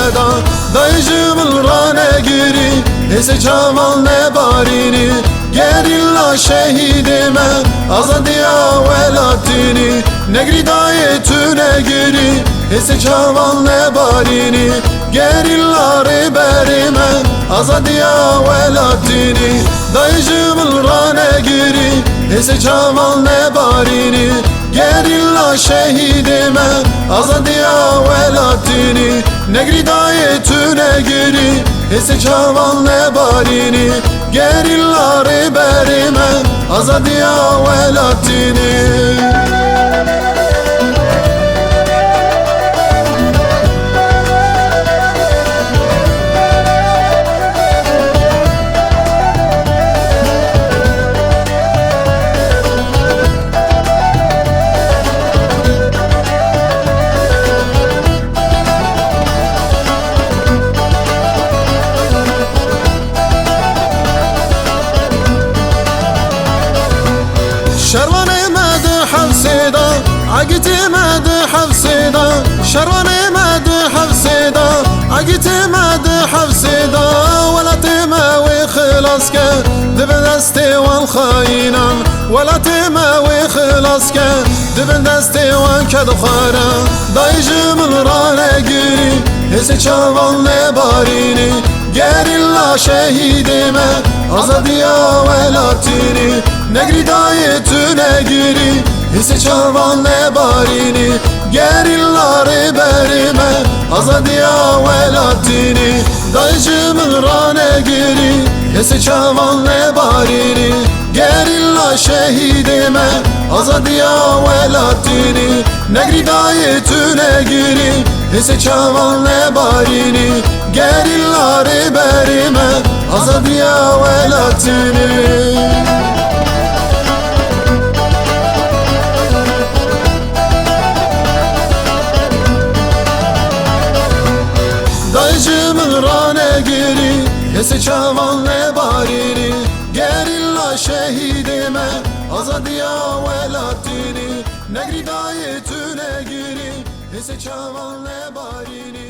meda dayıcımın rane giri ese çaval ne barini gerilla şehidime azadiya velatini negri dayı tüne giri ese çaval ne barini gerilla riberime azadiya velatini dayıcımın rane giri ese çaval ne barini gerilla şehidime azadiya velatini negri dayı tüne giri ese çaval ne barini gerilla riberime azadiya velatini شرواني مد حفصيدا عقتي مد حفصيدا شرواني مد حفصيدا عقتي مد حفصيدا ولا تماوي خلاصك دبن دستي والخاينة ولا تماوي خلاصك دبن دستي والكدخارة دايج من رانا قري هسي شاول نباريني gerilla şehidime azadiya velatini negri dayı tüne giri hisse çaval ne barini gerilla riberime azadiya velatini dayıcımın rane giri hisse çaval ne barini gerilla şehidime azadiya velatini negri dayı tüne giri hisse çaval ne barini gerilla riberime azadiya velatini dayıcımın rane giri hesse çaval ne barini gerilla şehidime azadiya velatini negri dayı tüne giri hesse çaval ne barini